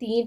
3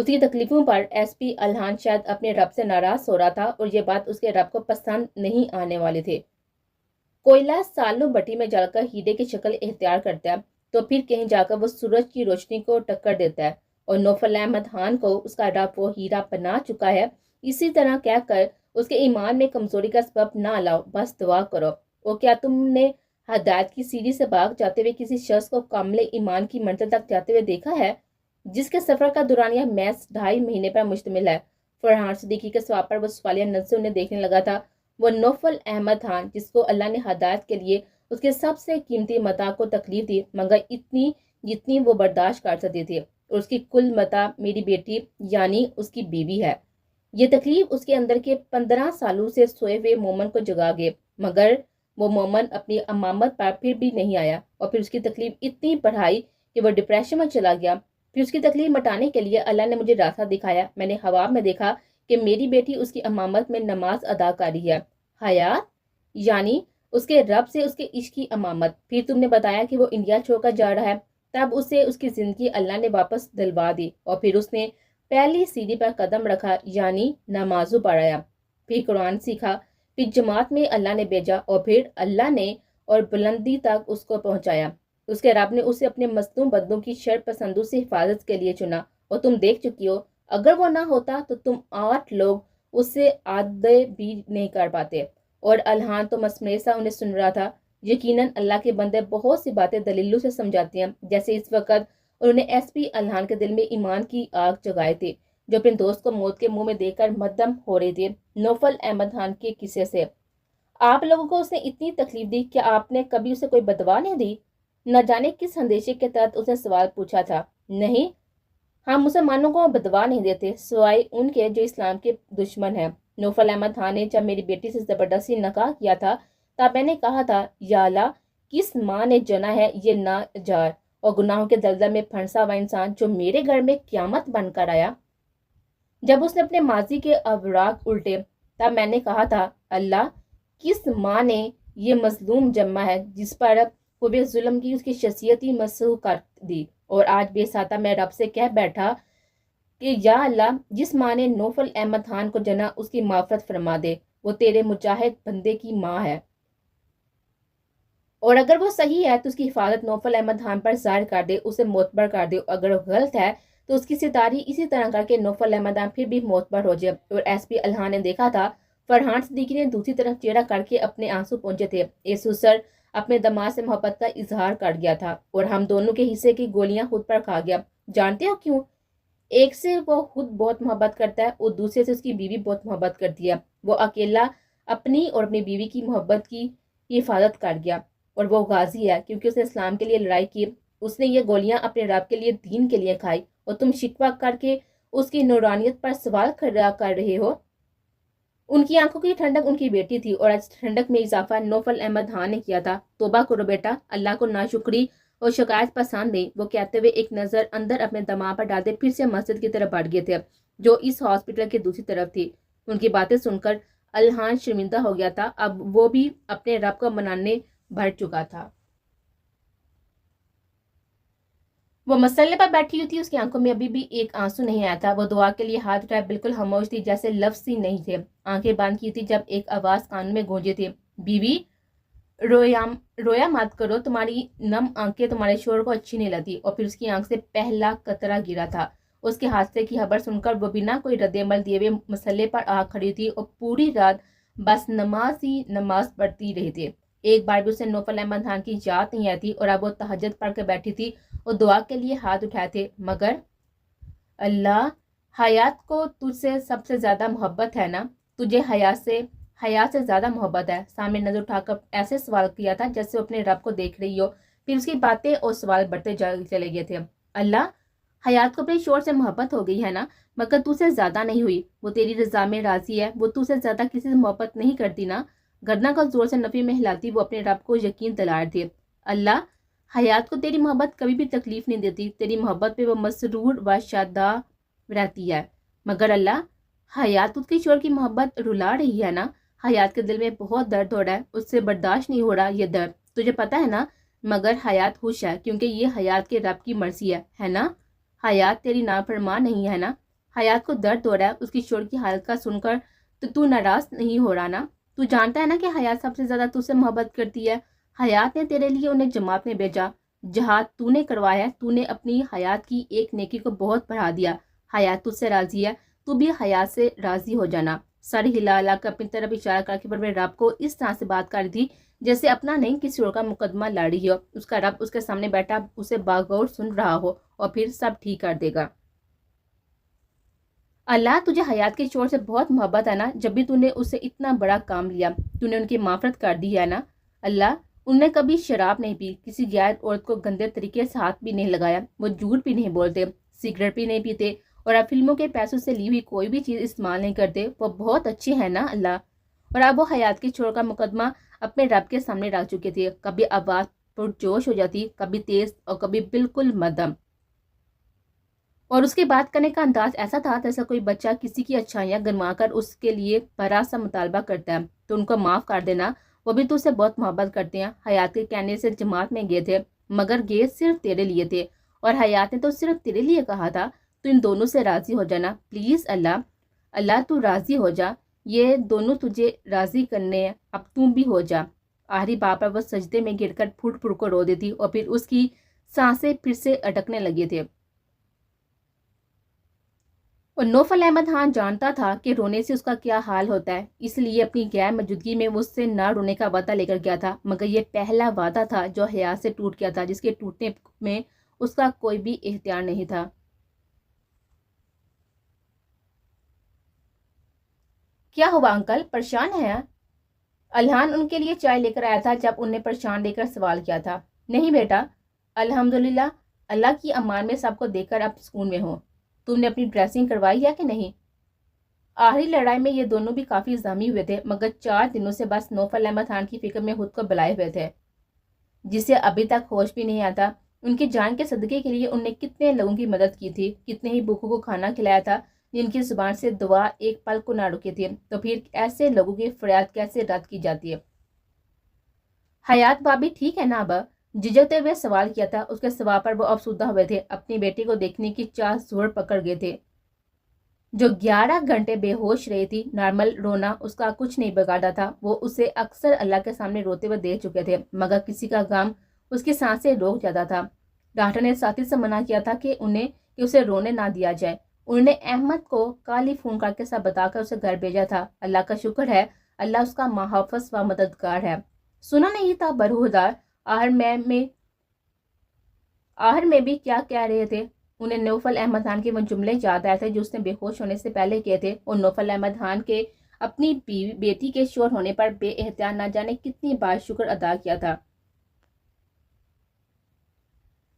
اس کی تکلیفوں پر S P الہان شاید اپنے رب سے ناراض ہو رہا تھا اور یہ بات اس کے رب کو پسند نہیں آنے والے تھے۔ کوئلہ سالوں بٹی میں جل کر ہیرے کی شکل اختیار کرتا ہے تو پھر کہیں جا کر وہ سورج کی روشنی کو ٹکر دیتا ہے، اور نوفل احمد خان کو اس کا رب وہ ہیرا بنا چکا ہے۔ اسی طرح کہہ کر اس کے ایمان میں کمزوری کا سبب نہ لاؤ، بس دعا کرو۔ اور کیا تم نے ہدایت کی سیڑھی سے بھاگ جاتے ہوئے کسی شخص کو کامل ایمان کی منزل تک جاتے ہوئے دیکھا ہے، جس کے سفر کا دورانیہ محض 2.5 مہینے پر مشتمل ہے؟ فرحان صدیقی کے سوال پر وہ سوالیہ نظر سے انہیں دیکھنے لگا تھا۔ وہ نوفل احمد خان جس کو اللہ نے ہدایت کے لیے اس کے سب سے قیمتی متاع کو تکلیف دی، مگر اتنی جتنی وہ برداشت کر سکتی تھی، اور اس کی کل متاع میری بیٹی یعنی اس کی بیوی ہے۔ یہ تکلیف اس کے اندر کے 15 سالوں سے سوئے ہوئے مومن کو جگا گئے، مگر وہ مومن اپنی امامت پر پھر بھی نہیں آیا، اور پھر اس کی تکلیف اتنی بڑھائی کہ وہ ڈپریشن میں چلا گیا۔ پھر اس کی تکلیف مٹانے کے لیے اللہ نے مجھے راستہ دکھایا۔ میں نے خواب میں دیکھا کہ میری بیٹی اس کی امامت میں نماز ادا کر رہی ہے، حیات یعنی اس کے رب سے اس کے عشق کی امامت۔ پھر تم نے بتایا کہ وہ انڈیا چھوڑ کر جا رہا ہے، تب اسے اس کی زندگی اللہ نے واپس دلوا دی، اور پھر اس نے پہلی سیڑھی پر قدم رکھا یعنی نمازوں پڑھایا، پھر قرآن سیکھا، پھر جماعت میں اللہ نے بھیجا، اور پھر اللہ نے اور بلندی تک اس کو پہنچایا۔ اس کے رب نے اسے اپنے مظلوم بندوں کی شر پسندوں سے حفاظت کے لیے چنا، اور تم دیکھ چکی ہو اگر وہ نہ ہوتا تو تم 8 لوگ اس سے آدھے بھی نہیں کر پاتے۔ اور الہان تو مسمرے انہیں سن رہا تھا۔ یقیناً اللہ کے بندے بہت سی باتیں دلیلوں سے سمجھاتے ہیں، جیسے اس وقت انہوں نے ایس پی الہان کے دل میں ایمان کی آگ جگائے تھے، جو اپنے دوست کو موت کے منہ میں دیکھ کر مدھم ہو رہے تھے۔ نوفل احمد خان کے قصے سے آپ لوگوں کو اس نے اتنی تکلیف دی کہ آپ نے کبھی اسے کوئی بدوا نہیں دی؟ نہ جانے کس اندیشے کے تحت اس نے سوال پوچھا تھا۔ نہیں، ہم مسلمانوں کو بدوا نہیں دیتے سوائے ان کے جو اسلام کے دشمن ہیں۔ نوفل احمد خان نے جب میری بیٹی سے زبردستی نکاح کیا تھا تب میں نے کہا تھا، یا اللہ، کس ماں نے جنا ہے یہ ناجار اور گناہوں کے دلدل میں پھنسا ہوا انسان جو میرے گھر میں قیامت بن کر آیا؟ جب اس نے اپنے ماضی کے اوراق الٹے تب میں نے کہا تھا، اللہ، کس ماں نے یہ مظلوم جمع ہے جس پر خوبِ ظلم کی اس کی شخصیت ہی مسحوق کر دی؟ اور آج بے ساتھ میں رب سے کہہ بیٹھا کہ یا اللہ، جس ماں نے نوفل احمد خان کو جنا اس کی معافرت فرما دے، وہ تیرے مجاہد بندے کی ماں ہے، اور اگر وہ صحیح ہے تو اس کی حفاظت نوفل احمد خان پر ظاہر کر دے، اسے معتبر کر دے، اگر وہ غلط ہے تو اس کی ستاری اسی طرح کر کے نوفل احمد خان پھر بھی معتبر ہو جائے۔ اور ایس پی الہان نے دیکھا تھا فرحان صدیقی نے دوسری طرف چہرہ کر کے اپنے آنسو پہنچے تھے۔ اے سسر اپنے دماغ سے محبت کا اظہار کر گیا تھا، اور ہم دونوں کے حصے کی گولیاں خود پر کھا گیا۔ جانتے ہو کیوں؟ ایک سے وہ خود بہت محبت کرتا ہے اور دوسرے سے اس کی بیوی بہت محبت کرتی ہے۔ وہ اکیلا اپنی اور اپنی بیوی کی محبت کی حفاظت کر گیا، اور وہ غازی ہے کیونکہ اس نے اسلام کے لیے لڑائی کی۔ اس نے یہ گولیاں اپنے رب کے لیے، دین کے لیے کھائی، اور تم شکوہ کر کے اس کی نورانیت پر سوال کھڑا کر رہے ہو۔ ان کی آنکھوں کی ٹھنڈک ان کی بیٹی تھی، اور آج ٹھنڈک میں اضافہ نوفل احمد خان نے کیا تھا۔ توبہ کرو بیٹا، اللہ کو ناشکری اور شکایت پسند نہیں، وہ کہتے ہوئے ایک نظر اندر اپنے دماغ پر ڈالتے پھر سے مسجد کی طرف بڑھ گئے تھے جو اس ہاسپٹل کی دوسری طرف تھی۔ ان کی باتیں سن کر الہان شرمندہ ہو گیا تھا، اب وہ بھی اپنے رب کو منانے بڑھ چکا تھا۔ وہ مسئلے پر بیٹھی ہوئی تھی، اس کی آنکھوں میں ابھی بھی ایک آنسو نہیں آیا تھا۔ وہ دعا کے لیے ہاتھ اٹھائے بالکل خاموش تھی، جیسے لفظ ہی نہیں تھے۔ آنکھیں بند کی تھی جب ایک آواز کان میں گونجی تھی، بیوی، رویا مت کرو، تمہاری نم آنکھیں تمہارے شوہر کو اچھی نہیں لگتی۔ اور پھر اس کی آنکھ سے پہلا قطرہ گرا تھا۔ اس کے حادثے کی خبر سن کر وہ بنا کوئی رد عمل دیے ہوئے مسئلے پر آ کھڑی تھی، اور پوری رات بس نماز ہی نماز پڑھتی رہی تھی۔ ایک بار بھی اسے نوفل احمد خان کی یاد نہیں آئی تھی، اور اب وہ تہجد پڑھ کے بیٹھی تھی اور دعا کے لیے ہاتھ اٹھائے تھے، مگر اللہ، حیات کو تجھ سے سب سے زیادہ محبت ہے نا؟ تجھے حیات سے زیادہ محبت ہے؟ سامنے نظر اٹھا کر ایسے سوال کیا تھا جیسے وہ اپنے رب کو دیکھ رہی ہو۔ پھر اس کی باتیں اور سوال بڑھتے چلے گئے تھے۔ اللہ، حیات کو اپنے شوہر سے محبت ہو گئی ہے نا؟ مگر تو سے زیادہ نہیں ہوئی؟ وہ تیری رضا میں راضی ہے، وہ تو سے زیادہ کسی سے محبت نہیں کرتی نا؟ گردن کا زور سے نفی میں ہلاتی وہ اپنے رب کو یقین دلا رہے تھے۔ اللہ، حیات کو تیری محبت کبھی بھی تکلیف نہیں دیتی، تیری محبت پہ وہ مسرور و شادہ رہتی ہے، مگر اللہ، حیات اس کی شوہر کی محبت رلا رہی ہے نا؟ حیات کے دل میں بہت درد ہو رہا ہے، اس سے برداشت نہیں ہو رہا یہ درد، تجھے پتہ ہے نا؟ مگر حیات خوش ہے کیونکہ یہ حیات کے رب کی مرضی ہے نا؟ حیات تیری نافرمان نہیں ہے نا؟ حیات کو درد ہو رہا ہے اس کی شوہر کی حالت کا سن کر، تو ناراض نہیں ہو رہا نا؟ تو جانتا ہے نا کہ حیات سب سے زیادہ تجھ سے محبت کرتی ہے۔ حیات نے تیرے لیے انہیں جماعت میں بھیجا، جہاد تو نے کروایا، تو نے اپنی حیات کی ایک نیکی کو بہت بڑھا دیا۔ حیات تجھ سے راضی ہے، تو بھی حیات سے راضی ہو جانا۔ سر ہلا ہلا کر اپنی طرف اشارہ کر کے پر میں رب کو اس طرح سے بات کر رہی تھی جیسے اپنا نہیں کسی اور کا مقدمہ لڑ رہی ہو۔ اس کا رب اس کے سامنے بیٹھا اسے باغور سن رہا ہو اور پھر سب ٹھیک کر دے گا۔ اللہ، تجھے حیات کے شوہر سے بہت محبت ہے نا؟ جب بھی تو نے اس سے اتنا بڑا کام لیا، تو نے ان کی معافرت کر دی ہے نا؟ اللہ، انہوں نے کبھی شراب نہیں پی، کسی غیر عورت کو گندے طریقے سے ہاتھ بھی نہیں لگایا، وہ جھوٹ بھی نہیں بولتے، سگریٹ بھی نہیں پیتے، اور اب فلموں کے پیسوں سے لی ہوئی کوئی بھی چیز استعمال نہیں کرتے۔ وہ بہت اچھے ہیں نا اللہ؟ اور اب وہ حیات کے شوہر کا مقدمہ اپنے رب کے سامنے رکھ چکے تھے۔ کبھی آواز پرجوش ہو جاتی، کبھی تیز، اور کبھی بالکل مدھم، اور اس کے بات کرنے کا انداز ایسا تھا جیسا کوئی بچہ کسی کی اچھائیاں گنوا کر اس کے لیے برا سا مطالبہ کرتا ہے۔ تو ان کو معاف کر دینا، وہ بھی تو اسے بہت محبت کرتے ہیں۔ حیات کے کہنے سے جماعت میں گئے تھے، مگر گئے صرف تیرے لیے تھے، اور حیات نے تو صرف تیرے لیے کہا تھا۔ تو ان دونوں سے راضی ہو جانا پلیز اللہ۔ اللہ تو راضی ہو جا، یہ دونوں تجھے راضی کرنے ہیں، اب تم بھی ہو جا۔ آخری بات پر وہ سجدے میں گر کر پھٹ پھٹ کو رو دیتی، اور پھر اس کی سانسیں پھر سے اٹکنے لگے تھے۔ اور نوفل احمد خان جانتا تھا کہ رونے سے اس کا کیا حال ہوتا ہے، اس لیے اپنی غیر موجودگی میں وہ اس سے نہ رونے کا وعدہ لے کر گیا تھا، مگر یہ پہلا وعدہ تھا جو حیات سے ٹوٹ گیا تھا، جس کے ٹوٹنے میں اس کا کوئی بھی اختیار نہیں تھا۔ کیا ہوا انکل، پریشان ہیں؟ الہان ان کے لیے چائے لے کر آیا تھا جب انہیں پریشان لے کر سوال کیا تھا۔ نہیں بیٹا، الحمدللہ، اللہ کی امان میں سب کو دیکھ کر اب سکون میں ہوں۔ تم نے اپنی ڈریسنگ کروائی ہے کہ نہیں؟ آخری لڑائی میں یہ دونوں بھی کافی زخمی ہوئے تھے، مگر 4 دنوں سے بس نوفل احمد خان کی فکر میں خود کو بلائے ہوئے تھے، جسے ابھی تک ہوش بھی نہیں آتا۔ ان کی جان کے صدقے کے لیے انہوں نے کتنے لوگوں کی مدد کی تھی، کتنے ہی بھوکوں کو کھانا کھلایا تھا جن کی زبان سے دعا ایک پل کو نہ رکی تھی۔ تو پھر ایسے لوگوں کی فریاد کیسے رد کی جاتی ہے؟ حیات بھابھی ٹھیک ہے نا اب؟ جھجکتے ہوئے سوال کیا تھا۔ اس کے سوال پر وہ افسردہ ہوئے تھے، اپنی بیٹی کو دیکھنے کی چاہ زور پکڑ گئے تھے، جو 11 گھنٹے بے ہوش رہی تھی۔ نارمل رونا اس کا کچھ نہیں بگاڑا تھا، وہ اسے اکثر اللہ کے سامنے روتے ہوئے دیکھ چکے تھے، مگر کسی کا غم اس کی سانسیں روک جاتا تھا۔ ڈاکٹر نے ساتھی سے منع کیا تھا کہ اسے رونے نہ دیا جائے۔ انہوں نے احمد کو کال ہی فون کر کے سب بتا کر اسے گھر بھیجا تھا۔ اللہ کا شکر ہے، اللہ اس کا محافظ و مددگار ہے۔ سنا نہیں تھا برہودار آخر میں بھی کیا کہہ رہے تھے؟ انہیں نوفل احمد خان کے وہ جملے یاد آئے تھے جو اس نے بے ہوش ہونے سے پہلے کیے تھے، اور نوفل احمد خان کے اپنی بیٹی کے شور ہونے پر بے احتیاط نہ جانے کتنی بار شکر ادا کیا تھا۔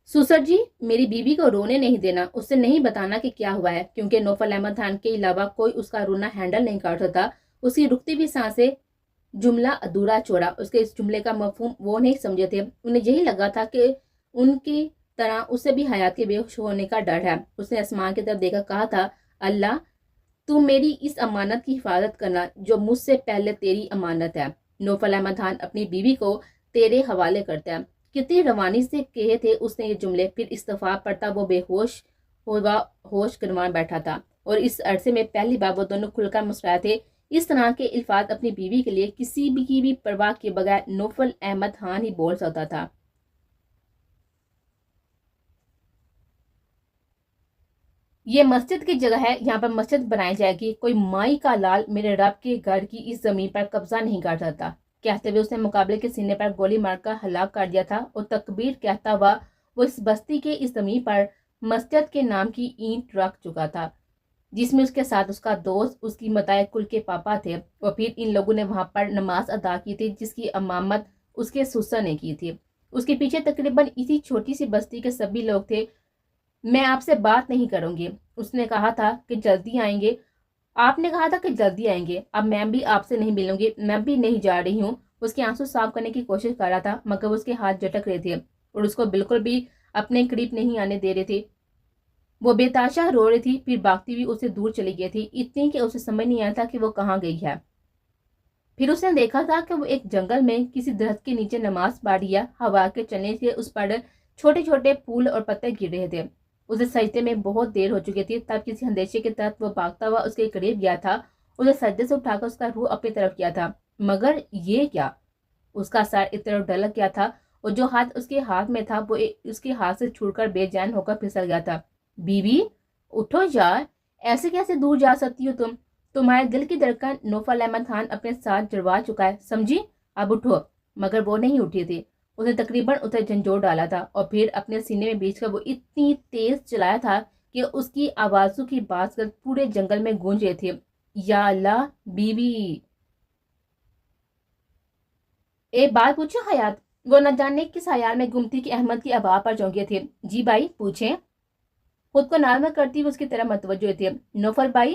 سسر جی، میری بیوی کو رونے نہیں دینا، اس سے نہیں بتانا کہ کیا ہوا ہے، کیونکہ نوفل احمد خان کے علاوہ کوئی اس کا رونا ہینڈل نہیں کر سکتا۔ اس کی رکتی ہوئی سانسیں، جملہ ادھورا چھوڑا۔ اس کے اس جملے کا مفہوم وہ نہیں سمجھے تھے، انہیں یہی لگا تھا کہ ان کی طرح اسے بھی حیات کے بے ہوش ہونے کا ڈر ہے۔ اس نے آسمان کی طرف دیکھا، کہا تھا، اللہ تو میری اس امانت کی حفاظت کرنا جو مجھ سے پہلے تیری امانت ہے۔ نوفل احمد خان اپنی بیوی کو تیرے حوالے کرتا ہے۔ کتنی روانی سے کہے تھے اس نے یہ جملے، پھر استغفار پڑھتا وہ بے ہوش گنوا بیٹھا تھا، اور اس عرصے میں پہلی بار وہ دونوں کھل کر مسکرائے تھے۔ اس طرح کے الفاظ اپنی بیوی کے لیے کسی بھی کی بھی پرواہ کے بغیر نوفل احمد خان ہی بول سکتا تھا۔ یہ مسجد کی جگہ ہے، یہاں پر مسجد بنائی جائے گی، کوئی مائی کا لال میرے رب کے گھر کی اس زمین پر قبضہ نہیں کر سکتا۔ کہتے ہوئے اس نے مقابلے کے سینے پر گولی مار کر ہلاک کر دیا تھا، اور تکبیر کہتا ہوا وہ اس بستی کے اس زمین پر مسجد کے نام کی اینٹ رکھ چکا تھا، جس میں اس کے ساتھ اس کا دوست، اس کی متاع کل کے پاپا تھے، اور پھر ان لوگوں نے وہاں پر نماز ادا کی تھی جس کی امامت اس کے سسر نے کی تھی۔ اس کے پیچھے تقریباً اسی چھوٹی سی بستی کے سبھی لوگ تھے۔ میں آپ سے بات نہیں کروں گی، اس نے کہا تھا کہ جلدی آئیں گے، آپ نے کہا تھا کہ جلدی آئیں گے، اب میں بھی آپ سے نہیں ملوں گی، میں بھی نہیں جا رہی ہوں۔ اس کے آنسو صاف کرنے کی کوشش کر رہا تھا، مگر اس کے ہاتھ جھٹک رہے تھے اور اس کو بالکل بھی اپنے قریب نہیں آنے دے رہے تھے۔ وہ بے تاشا رو رہی تھی، پھر بھاگتی ہوئی اسے دور چلی گئی تھی، اتنی کہ اسے سمجھ نہیں آیا تھا کہ وہ کہاں گئی ہے۔ پھر اس نے دیکھا تھا کہ وہ ایک جنگل میں کسی درخت کے نیچے نماز پڑھ رہی ہے، ہوا کے چلنے سے اس پر چھوٹے چھوٹے پھول اور پتے گر رہے تھے۔ اسے سجدے میں بہت دیر ہو چکی تھی، تب کسی اندیشے کے تحت وہ بھاگتا ہوا اس کے قریب گیا تھا، اسے سجدے سے اٹھا کر اس کا روح اپنی طرف کیا تھا، مگر یہ کیا؟ اس کا سر اس طرف ڈلک گیا تھا اور جو ہاتھ اس کے ہاتھ میں تھا وہ اس کے ہاتھ سے چھوٹ کر بے جان ہو کر پھسل گیا تھا۔ بیوی اٹھو یار، ایسے کیسے دور جا سکتی ہو تم؟ تمہارے دل کی دھڑکن نوفل احمد خان اپنے ساتھ جڑوا چکا ہے، سمجھی؟ اب اٹھو۔ مگر وہ نہیں اٹھی تھی۔ اس نے تقریباً اسے جھنجھوڑ ڈالا تھا اور پھر اپنے سینے میں بیچ کر وہ اتنی تیز چلایا تھا کہ اس کی آوازوں کی باسکت پورے جنگل میں گونج رہی تھی۔ یا اللہ بیوی! ایک بات پوچھو حیات؟ وہ نہ جانے کس خیال میں گم تھی کہ احمد کی آواز پر چونکے تھے۔ جی بھائی پوچھیں۔ خود کو نارمل کرتی ہوئی اس کی طرف متوجہ تھی۔ نوفل بھائی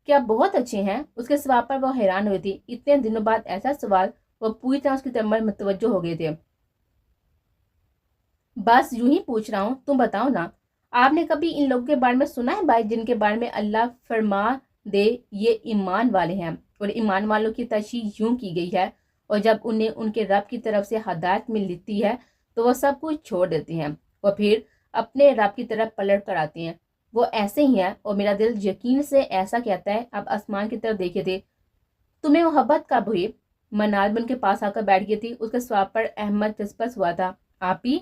کیا بہت اچھے ہیں؟ اس کے سوال پر وہ حیران ہوئی تھی۔ اتنے دنوں بعد ایسا سوال، وہ پوری طرح اس کی طرف متوجہ ہو گئے تھے۔ بس یوں ہی پوچھ رہا ہوں، تم بتاؤ نا، آپ نے کبھی ان لوگوں کے بارے میں سنا ہے بھائی، جن کے بارے میں اللہ فرما دے یہ ایمان والے ہیں، اور ایمان والوں کی تشریح یوں کی گئی ہے، اور جب انہیں ان کے رب کی طرف سے ہدایت ملتی ہے تو وہ سب کچھ چھوڑ دیتے ہیں اور پھر اپنے رب کی طرف پلٹ کر آتے ہیں۔ وہ ایسے ہی ہیں اور میرا دل یقین سے ایسا کہتا ہے۔ اب آسمان کی طرف دیکھے تھے۔ تمہیں محبت کب ہوئی؟ منال بھی ان کے پاس آ کر بیٹھ گئی تھی۔ اس کے سوال پر احمد جذبس ہوا تھا۔ آپ ہی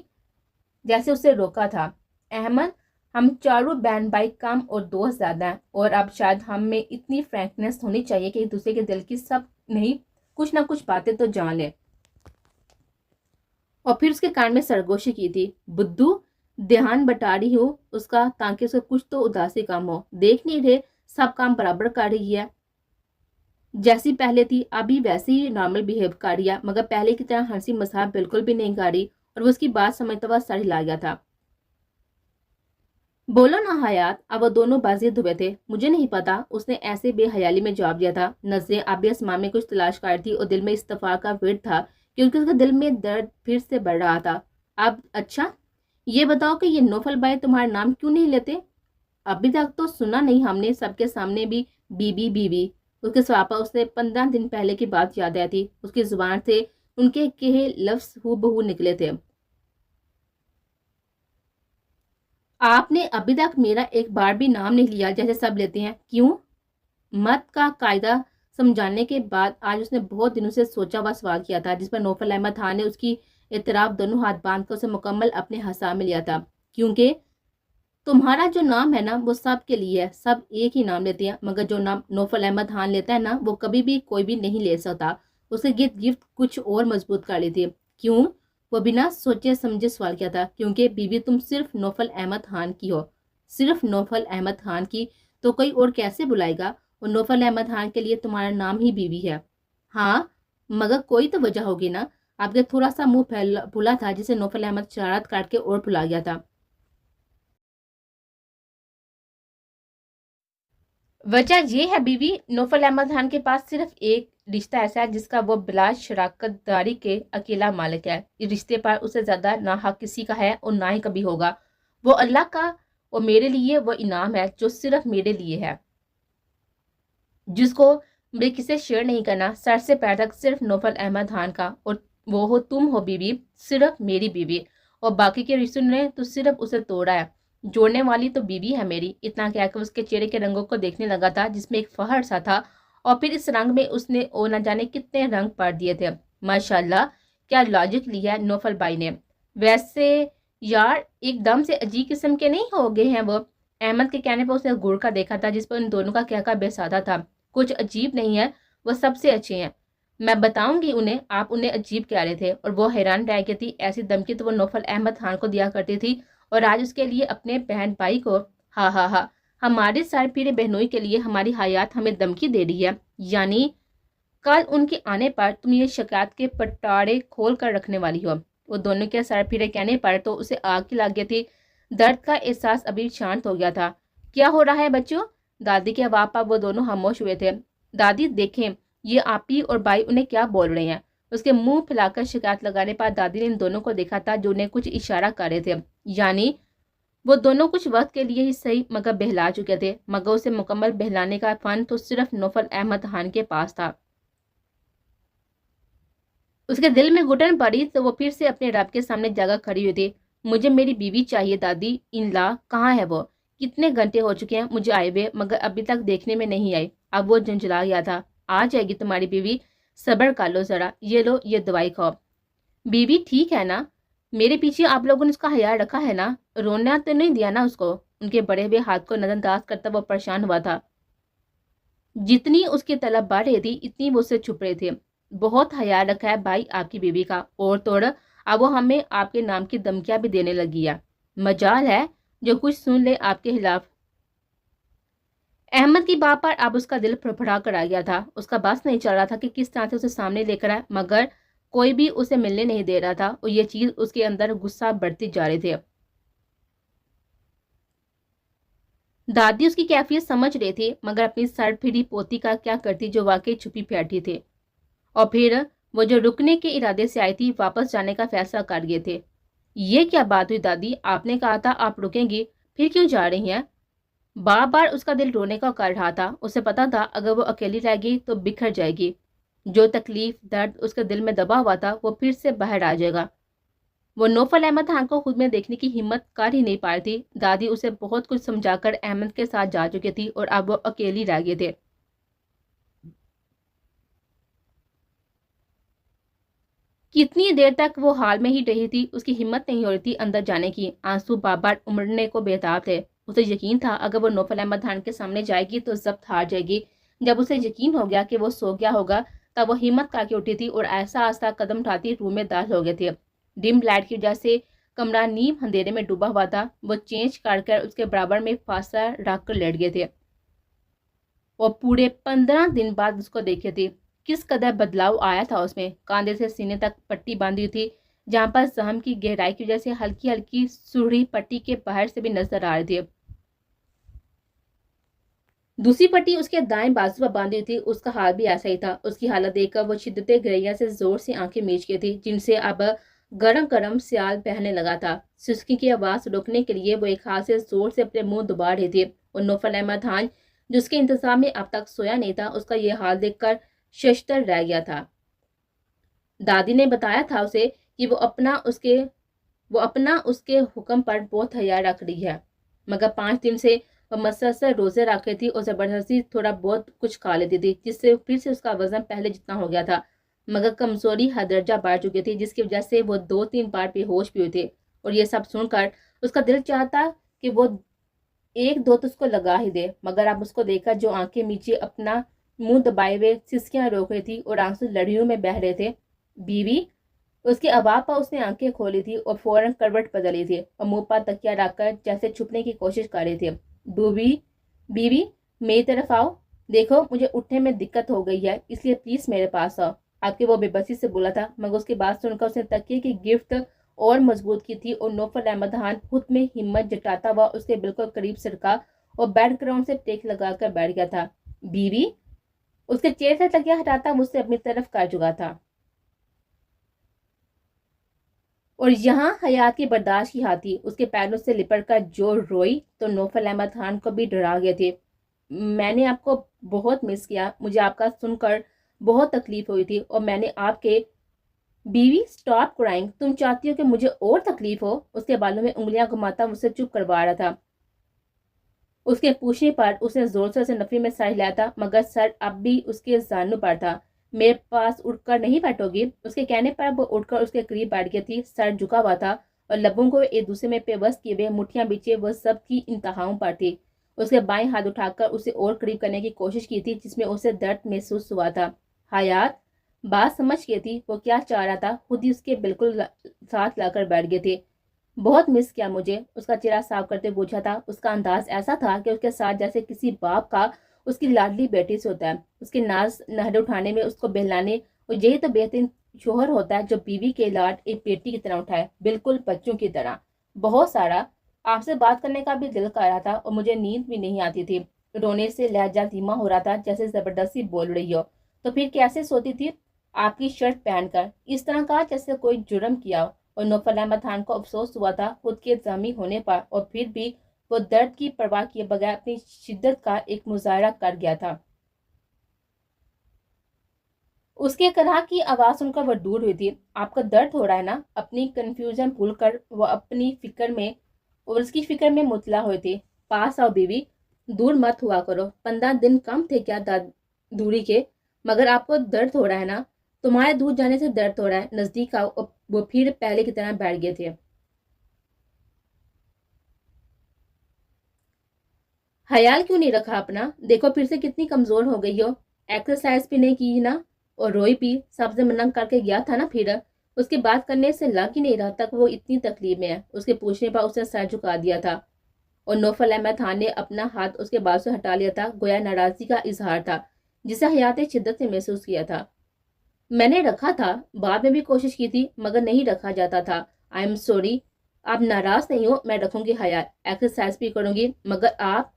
جیسے اسے روکا تھا۔ احمد ہم چاروں بہن بھائی کم اور دوست زیادہ ہیں، اور اب شاید ہم میں اتنی فرینکنس ہونی چاہیے کہ ایک دوسرے کے دل کی سب نہیں کچھ نہ کچھ باتیں تو جان لے۔ اور پھر اس کے کان میں سرگوشی کی تھی۔ بدھو دھیان بٹا رہی ہوں اس کا تاکہ اس کو کچھ تو اداسی کم ہو۔ دیکھ نہیں رہے سب کام برابر کر رہی ہے، جیسی پہلے تھی ابھی ویسے ہی نارمل بیہیو کر رہی ہے، مگر پہلے کی طرح ہنسی مذاق بالکل بھی نہیں کر رہی، اور وہ اس کی بات سمجھتا ہوا سر ہلا گیا تھا۔ بولو نا حیات۔ اب وہ دونوں بازید ہوئے تھے۔ مجھے نہیں پتا، اس نے ایسے بے حیالی میں جواب دیا تھا۔ نظریں آبی آسمان میں کچھ تلاش کر تھی اور دل میں استفاق کا ورد تھا کیونکہ اس کے دل میں درد پھر سے بڑھ رہا تھا۔ اب اچھا یہ بتاؤ کہ یہ نوفل بھائی تمہارا نام کیوں نہیں لیتے؟ ابھی تک تو سنا نہیں ہم نے، سب کے سامنے بھی بی بی۔ اس کے سوال پر اس نے 15 دن پہلے کی بات یاد آئی تھی۔ اس کی زبان سے ان کے کہے لفظ ہو بہو نکلے تھے۔ آپ نے ابھی تک میرا ایک بار بھی نام نہیں لیا جیسے سب لیتے ہیں، کیوں؟ مت کا قاعدہ سمجھانے کے بعد آج اس نے بہت دنوں سے سوچا ہوا سوال کیا تھا، جس پر نوفل احمد خان نے اس کی اعتراف دونوں ہاتھ باندھ کر اسے مکمل اپنے ہسا میں لیا تھا۔ کیونکہ تمہارا جو نام ہے نا وہ سب کے لیے ہے، سب ایک ہی نام لیتے ہیں، مگر جو نام نوفل احمد خان لیتا ہے نا وہ کبھی بھی کوئی بھی نہیں لے سکتا۔ اسے گفت کچھ اور مضبوط کر لی تھی۔ کیوں؟ وہ بنا سوچے سمجھے سوال کیا تھا۔ کیونکہ بیوی تم صرف نوفل احمد خان کی ہو، صرف نوفل احمد خان کی، تو کوئی اور کیسے بلائے گا؟ اور نوفل احمد خان کے لیے تمہارا نام ہی بیوی ہے۔ ہاں مگر کوئی تو وجہ ہوگی نا۔ آپ کے تھوڑا سا منہ پھولا تھا جسے نوفل احمد شرارت کاٹ کے اور پھلا گیا تھا۔ وجہ یہ ہے بیوی، نوفل احمد خان کے پاس صرف ایک رشتہ ایسا ہے جس کا وہ بلا شراکت داری کے اکیلا مالک ہے۔ اس رشتے پر اسے زیادہ نہ حق کسی کا ہے اور نہ ہی کبھی ہوگا۔ وہ اللہ کا اور میرے لیے وہ انعام ہے جو صرف میرے لیے ہے، جس کو مجھے کسی شیئر نہیں کرنا، سر سے پیر تک صرف نوفل احمد خان کا، اور وہ ہو تم ہو بیوی، صرف میری بیوی، اور باقی کے رشتوں نے تو صرف اسے توڑا ہے، جوڑنے والی تو بیوی ہے میری۔ اتنا کہہ کر اس کے چہرے کے رنگوں کو دیکھنے لگا تھا جس میں ایک فخر سا تھا، اور پھر اس رنگ میں اس نے او نہ جانے کتنے رنگ پڑ دیے تھے۔ ماشاءاللہ کیا لاجک لیا ہے نوفل بھائی نے۔ ویسے یار ایک دم سے عجیب قسم کے نہیں ہو گئے ہیں وہ؟ احمد کے کہنے پر اس نے گڑ کا دیکھا تھا جس پر ان دونوں کا کہکا بے سادہ تھا۔ کچھ عجیب نہیں ہے، وہ سب سے اچھے ہیں، میں بتاؤں گی انہیں۔ آپ انہیں عجیب کہہ رہے تھے، اور وہ حیران رہ گئی تھی۔ ایسی دھمکی تو وہ نوفل احمد خان کو دیا کرتی تھی، اور آج اس کے لیے اپنے بہن بھائی کو، ہاں ہاں ہاں، ہمارے سارے پیرے بہنوئی کے لیے ہماری حیات ہمیں دھمکی دے رہی ہے، یعنی کل ان کے آنے پر تم یہ شکایت کے پٹاڑے کھول کر رکھنے والی ہو۔ وہ دونوں کے سر پھرے کہنے پر تو اسے آگ کی لگ گئی تھی۔ درد کا احساس ابھی شانت ہو گیا تھا۔ کیا ہو رہا ہے بچوں؟ دادی کے آواز پر وہ دونوں خاموش ہوئے تھے۔ دادی دیکھیں یہ آپی اور بھائی انہیں کیا بول رہے ہیں۔ اس کے منہ پھیلا کر شکایت لگانے پر دادی نے ان دونوں کو دیکھا تھا جو انہیں کچھ اشارہ کر رہے تھے، یعنی وہ دونوں کچھ وقت کے لیے ہی صحیح مگر بہلا چکے تھے، مگر اسے مکمل بہلانے کا فن تو صرف نوفل احمد خان کے پاس تھا۔ اس کے دل میں گھٹن پڑی تو وہ پھر سے اپنے رب کے سامنے جگہ کھڑی ہوئی تھی۔ مجھے میری بیوی چاہیے دادی، ان لا کہاں ہے وہ؟ کتنے گھنٹے ہو چکے ہیں مجھے آئے ہوئے مگر ابھی تک دیکھنے میں نہیں آئی۔ اب وہ جھنجھلا گیا تھا۔ آ جائے گی تمہاری بیوی، صبر کر لو ذرا، یہ لو یہ دوائی کھاؤ۔ بیوی ٹھیک ہے نا؟ میرے پیچھے آپ لوگوں نے اس کا خیال رکھا ہے نا؟ رونا تو نہیں دیا نا اس کو؟ ان کے بڑے ہوئے ہاتھ کو نظر انداز کرتا وہ پریشان ہوا تھا۔ جتنی اس کی طلب بڑھ رہی تھی اتنی وہ اسے چھپ رہے تھے۔ بہت خیال رکھا ہے بھائی آپ کی بیوی کا، اور توڑ اب وہ ہمیں آپ کے نام کی دھمکیاں بھی دینے لگی ہے۔ مجال ہے جو کچھ سن لے آپ کے خلاف۔ احمد کی بات پر اب اس کا دل پھڑپڑا کر آ گیا تھا۔ اس کا بس نہیں چل رہا تھا کہ کس طرح سے اسے سامنے لے کر آئے، مگر کوئی بھی اسے ملنے نہیں دے رہا تھا اور یہ چیز اس کے اندر غصہ بڑھتی جا رہے تھے۔ دادی اس کی کیفیت سمجھ رہی تھی مگر اپنی سر پھری پوتی کا کیا کرتی جو واقعی چھپی بیٹھی تھی، اور پھر وہ جو رکنے کے ارادے سے آئی تھی واپس جانے کا فیصلہ کر گئے تھے۔ یہ کیا بات ہوئی دادی؟ آپ نے کہا تھا آپ رکیں گی، پھر کیوں جا رہی ہیں؟ بار بار اس کا دل رونے کا کر رہا تھا۔ اسے پتا تھا اگر وہ اکیلی رہ گئی تو بکھر جائے گی۔ جو تکلیف درد اس کے دل میں دبا ہوا تھا وہ پھر سے باہر آ جائے گا۔ وہ نوفل احمد خان کو خود میں دیکھنے کی ہمت کر ہی نہیں پا رہی تھی۔ دادی اسے بہت کچھ سمجھا کر احمد کے ساتھ جا چکی تھی اور اب وہ اکیلی رہ گئے تھے۔ کتنی دیر تک وہ حال میں ہی رہی تھی، اس کی ہمت نہیں ہو رہی تھی اندر جانے کی۔ آنسو بار بار امڑنے کو بےتاب تھے۔ اسے یقین تھا اگر وہ نوفل احمد خان کے سامنے جائے گی تو ضبط ہار جائے گی۔ جب اسے یقین ہو گیا کہ وہ سو گیا ہوگا تب وہ ہمت کر کے اٹھی تھی اور ایسا آہستہ قدم اٹھاتی روم میں داخل ہو گئے تھے۔ ڈم لائٹ کی وجہ سے کمرہ نیم اندھیرے میں ڈوبا ہوا تھا۔ وہ چینج کر اس کے برابر میں فاصلہ رکھ کر لیٹ گئے تھے اور پورے 15 دن بعد اس کو دیکھے تھے۔ کس قدر بدلاؤ آیا تھا اس میں۔ کاندھے سے سینے تک پٹی باندھی ہوئی تھی جہاں پر زخم کی گہرائی کی وجہ سے ہلکی ہلکی سرخی پٹی کے باہر سے بھی نظر آ رہی تھی۔ دوسری پٹی اس کے دائیں بازو پر باندھی ہوئی تھی۔ اس کا حال بھی ایسا ہی تھا۔ اس کی حالت دیکھ کر وہ شدت گریا سے زور سے آنکھیں میچ گئی تھی جن سے اب گرم گرم سیال بہنے لگا تھا۔ سسکی کی آواز روکنے کے لیے وہ ایک ہاتھ سے زور سے اپنے منہ دبا رہے تھے اور نوفل احمد خان جو اس کے انتظام میں اب تک سویا نہیں تھا اس کا یہ حال دیکھ کر ششدر رہ گیا تھا۔ دادی نے بتایا تھا اسے کہ وہ اپنا اس کے حکم پر بہت حیا رکھ رہی ہے، مگر 5 دن سے وہ مسلسل روزے رکھ رہی تھی اور زبردستی تھوڑا بہت کچھ کھا لیتی تھی جس سے پھر سے اس کا وزن پہلے جتنا ہو گیا تھا، مگر کمزوری حد درجہ بڑھ چکی تھی جس کی وجہ سے وہ 2-3 بار بے ہوش بھی ہوئے تھے۔ اور یہ سب سن کر اس کا دل چاہتا کہ وہ ایک دو تو اس کو لگا ہی دے، مگر اب اس کو دیکھ کر جو آنکھیں میچے اپنا منہ دبائے ہوئے سسکیاں روک رہی تھی اور آنسو لڑیوں میں بہہ رہے تھے۔ بیوی، اس کی آواز پر اس نے آنکھیں کھولی تھی اور فوراً کروٹ بدلی تھی اور منہ پر تکیہ رکھ کر جیسے چھپنے کی کوشش کر رہی تھی۔ بیوی میری طرف آؤ، دیکھو مجھے اٹھنے میں دقت ہو گئی ہے اس لیے پلیز میرے پاس آؤ۔ آپ کے وہ بے بسی سے بولا تھا مگر اس کی بات سن کر اس نے تکیے کی گرفت اور مضبوط کی تھی اور نوفل احمد خان خود میں ہمت جٹاتا ہوا اس کے بالکل قریب سرکا اور بیڈ گراؤنڈ سے ٹیک لگا کر بیٹھ گیا تھا۔ بیوی اس کے چہرے سے تکیہ ہٹاتا مجھ سے اپنی طرف کر چکا تھا اور یہاں حیات کی برداشت کی ہاتھی اس کے پیروں سے لپٹ کر جو روئی تو نوفل احمد خان کو بھی ڈرا گئے تھے۔ میں نے آپ کو بہت مس کیا، مجھے آپ کا سن کر بہت تکلیف ہوئی تھی اور میں نے آپ کے بیوی سٹاپ کرائنگ، تم چاہتی ہو کہ مجھے اور تکلیف ہو؟ اس کے بالوں میں انگلیاں گھماتا اسے چپ کروا رہا تھا۔ اس کے پوچھنے پر اس نے زور سے نفی میں سر ہلایا تھا مگر سر اب بھی اس کے زانوں پر تھا۔ میرے پاس اٹھ کر نہیں بیٹھو گی؟ اس کے کہنے پر وہ اٹھ کر اس کے قریب بیٹھ گئی تھی۔ سر جھکا ہوا تھا اور لبوں کو ایک دوسرے میں پیوست کیے ہوئے مٹھیاں بیچے وہ سب کی انتہاؤں پر تھی۔ اس کے بائیں ہاتھ اٹھا کر اسے اور قریب کرنے کی کوشش کی تھی جس میں اسے درد محسوس ہوا تھا۔ حیات بات سمجھ گئی تھی وہ کیا چاہ رہا تھا، خود ہی اس کے بالکل ساتھ لا کر بیٹھ گئے تھے۔ بہت مس کیا مجھے، اس کا چہرہ صاف کرتے پوچھا تھا۔ اس کا انداز ایسا تھا کہ اس کے ساتھ جیسے کسی باپ کا اس کی لاڈلی بیٹی سے ہوتا ہے، اس کے ناز نہرے اٹھانے میں، اس کو بہلانے، اور یہی تو بہترین شوہر ہوتا ہے جو بیوی کے لاڈ ایک بیٹی کی طرح اٹھائے، بالکل بچوں کی طرح۔ بہت سارا آپ سے بات کرنے کا بھی دل کر رہا تھا اور مجھے نیند بھی نہیں آتی تھی۔ رونے سے لہجہ دھیما ہو رہا تھا جیسے زبردستی بول رہی ہو۔ تو پھر کیسے سوتی تھی آپ کی شرٹ پہن کر، اس طرح کا جیسے کوئی جرم کیا ہو؟ اور نوفل احمد خان کو افسوس ہوا تھا خود کے زخمی ہونے پر، اور پھر بھی وہ درد کی پرواہ کیے بغیر اپنی شدت کا ایک مظاہرہ کر گیا تھا۔ اس کے کرا کی آواز سن کر وہ دور ہوئی تھی. آپ کا درد ہو رہا ہے نا؟ اپنی کنفیوژن بھول کر وہ اپنی فکر میں اور اس کی فکر میں مطلع ہوئی تھی. پاس آؤ بیوی، دور مت ہوا کرو. 15 دن کم تھے کیا دوری کے؟ مگر آپ کو درد ہو رہا ہے نا؟ تمہارے دور جانے سے درد ہو رہا ہے. نزدیک آؤ. وہ پھر پہلے کی طرح بیٹھ گئے تھے. خیال کیوں نہیں رکھا اپنا؟ دیکھو پھر سے کتنی کمزور ہو گئی ہو. ایکسرسائز بھی نہیں کی نا، اور روئی بھی. سب سے منع کر کے گیا تھا نا. پھر اس کی بات کرنے سے لگ ہی نہیں رہا تک وہ اتنی تکلیف میں ہے. اس کے پوچھنے پر اس نے سر جھکا دیا تھا اور نوفل احمد خان نے اپنا ہاتھ اس کے بال سے ہٹا لیا تھا. گویا ناراضگی کا اظہار تھا جسے حیات نے شدت سے محسوس کیا تھا. میں نے رکھا تھا، بعد میں بھی کوشش کی تھی مگر نہیں رکھا جاتا تھا. I am sorry. آپ ناراض نہیں ہو؟ میں رکھوں گی حیات، ایکسرسائز بھی کروں گی. مگر آپ...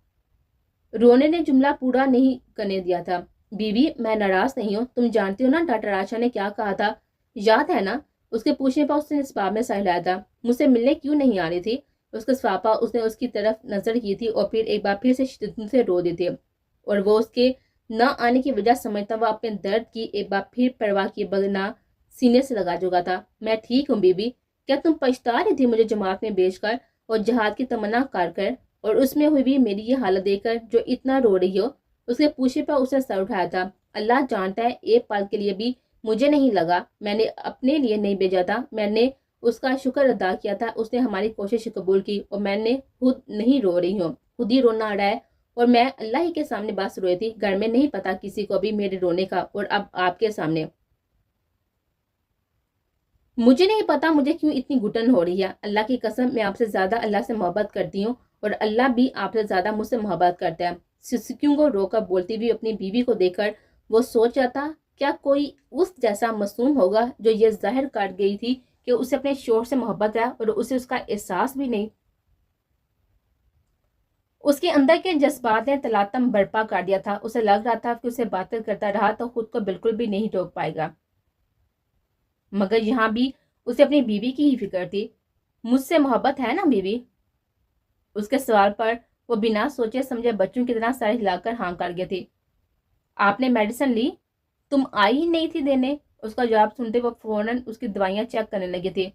رونے نے جملہ پورا نہیں کرنے دیا تھا. بیوی میں ناراض نہیں ہوں. تم جانتی ہو نا ڈاکٹر عائشہ نے کیا کہا تھا؟ یاد ہے نا؟ اس کے پوچھنے پر اس نے اس باب میں سہلایا تھا. مجھ سے ملنے کیوں نہیں آ رہی تھی؟ اس کے سوال پر اس نے اس کی طرف نظر کی تھی اور پھر ایک بار پھر سے شدت سے رو دی تھی. اور وہ اس کے نہ آنے کی وجہ سمجھتا وہ اپنے درد کی ایک بار پھر پرواہ کیے بغیر سینے سے لگا چکا تھا. میں ٹھیک ہوں بیوی. کیا تم پچھتا رہی تھی مجھے جماعت میں بیچ کر اور جہاد کی تمنا کر اور اس میں ہوئی بھی میری یہ حالت دیکھ کر جو اتنا رو رہی ہو؟ اس کے پوچھنے پر اس نے سر اٹھایا تھا. اللہ جانتا ہے ایک پل کے لیے بھی مجھے نہیں لگا. میں نے اپنے لیے نہیں بھیجا تھا. میں نے اس کا شکر ادا کیا تھا. اس نے ہماری کوشش قبول کی اور میں نے خود نہیں رو رہی ہوں. خود ہی رونا آ رہا ہے اور میں اللہ ہی کے سامنے بس روئی تھی. گھر میں نہیں پتا کسی کو بھی میرے رونے کا، اور اب آپ کے سامنے. مجھے نہیں پتا مجھے کیوں اتنی گھٹن ہو رہی ہے. اللہ کی قسم میں آپ سے زیادہ اللہ سے محبت کرتی ہوں اور اللہ بھی آپ سے زیادہ مجھ سے محبت کرتا ہے. سسکیوں کو رو کر بولتی ہوئی اپنی بیوی کو دیکھ کر وہ سوچ رہا تھا کیا کوئی اس جیسا معصوم ہوگا جو یہ ظاہر کر گئی تھی کہ اسے اپنے شوہر سے محبت ہے اور اسے اس کا احساس بھی نہیں. اس کے اندر کے جذبات نے تلاطم برپا کر دیا تھا. اسے لگ رہا تھا کہ اسے باتیں کرتا رہا تو خود کو بالکل بھی نہیں روک پائے گا. مگر یہاں بھی اسے اپنی بیوی کی ہی فکر تھی. مجھ سے محبت ہے نا بیوی؟ اس کے سوال پر وہ بنا سوچے سمجھے بچوں کی طرح سر ہلا کر ہاں کر گئے تھے. آپ نے میڈیسن لی؟ تم آئی ہی نہیں تھی دینے. اس کا جواب سنتے وہ فوراً اس کی دوائیاں چیک کرنے لگے تھے.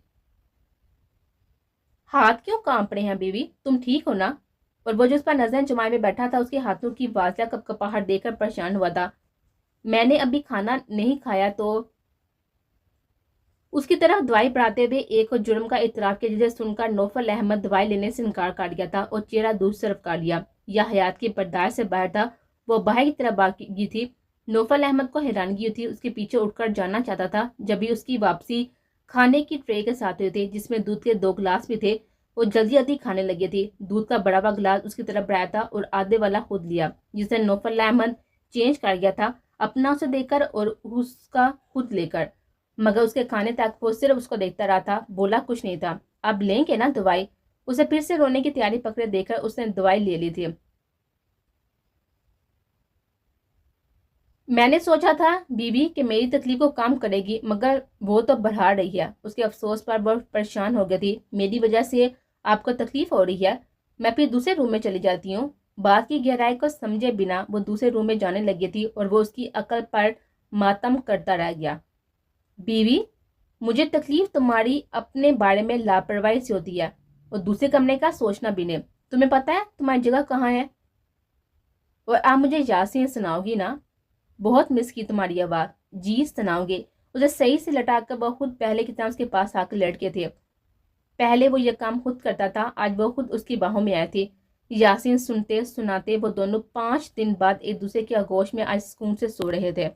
ہاتھ کیوں کانپ رہے ہیں بیوی؟ تم ٹھیک ہو نا؟ اور وہ جو اس پر نظر جمائے میں بیٹھا تھا اس کے ہاتھوں کی واضح کپکپاہٹ دیکھ کر پریشان ہوا تھا. میں نے ابھی کھانا نہیں کھایا تو... اس کی طرف دوائی بڑھاتے ہوئے ایک اور جرم کا اعتراف کیا جسے سن کر نوفل احمد دوائی لینے سے انکار کر گیا تھا اور چہرہ دوسری طرف کر لیا. یا حیات کی برداشت سے باہر تھا. وہ باہر کی طرف بھاگی تھی. نوفل احمد کو حیرانگی تھی. اس کے پیچھے اٹھ کر جانا چاہتا تھا جب بھی اس کی واپسی کھانے کی ٹرے کے ساتھ ہوئی تھی جس میں دودھ کے 2 گلاس بھی تھے. وہ جلدی جلدی کھانے لگی تھی. دودھ کا بڑا ہوا گلاس اس کی طرف بڑھایا تھا اور آدھے والا خود لیا جسے نوفل احمد چینج کر گیا تھا اپنا اسے دے کر اور اس کا خود لے کر. مگر اس کے کھانے تک وہ صرف اس کو دیکھتا رہا تھا. بولا کچھ نہیں تھا. اب لیں گے نا دوائی؟ اسے پھر سے رونے کی تیاری پکڑے دے کر اس نے دوائی لے لی تھی. میں نے سوچا تھا بیوی کہ میری تکلیف کو کم کرے گی مگر وہ تو بڑھا رہی ہے. اس کے افسوس پر وہ پریشان ہو گئی تھی. میری وجہ سے آپ کو تکلیف ہو رہی ہے؟ میں پھر دوسرے روم میں چلی جاتی ہوں. بات کی گہرائی کو سمجھے بنا وہ دوسرے روم میں جانے لگی تھی اور وہ اس کی عقل پر ماتم کرتا رہ گیا. بیوی مجھے تکلیف تمہاری اپنے بارے میں لاپرواہی سے ہوتی ہے اور دوسرے کمرے کا سوچنا بھی نہیں. تمہیں پتا ہے تمہاری جگہ کہاں ہے؟ اور آپ مجھے یاسین سناؤ گی نا؟ بہت مس کی تمہاری آواز. جی سناؤ گے. اسے صحیح سے لٹا کر وہ خود پہلے کی طرح اس کے پاس آ کر لیٹ کے تھے. پہلے وہ یہ کام خود کرتا تھا. آج وہ خود اس کی باہوں میں آئے تھے. یاسین سنتے سناتے وہ دونوں 5 دن بعد ایک دوسرے کی آغوش میں آج سکون سے سو رہے تھے.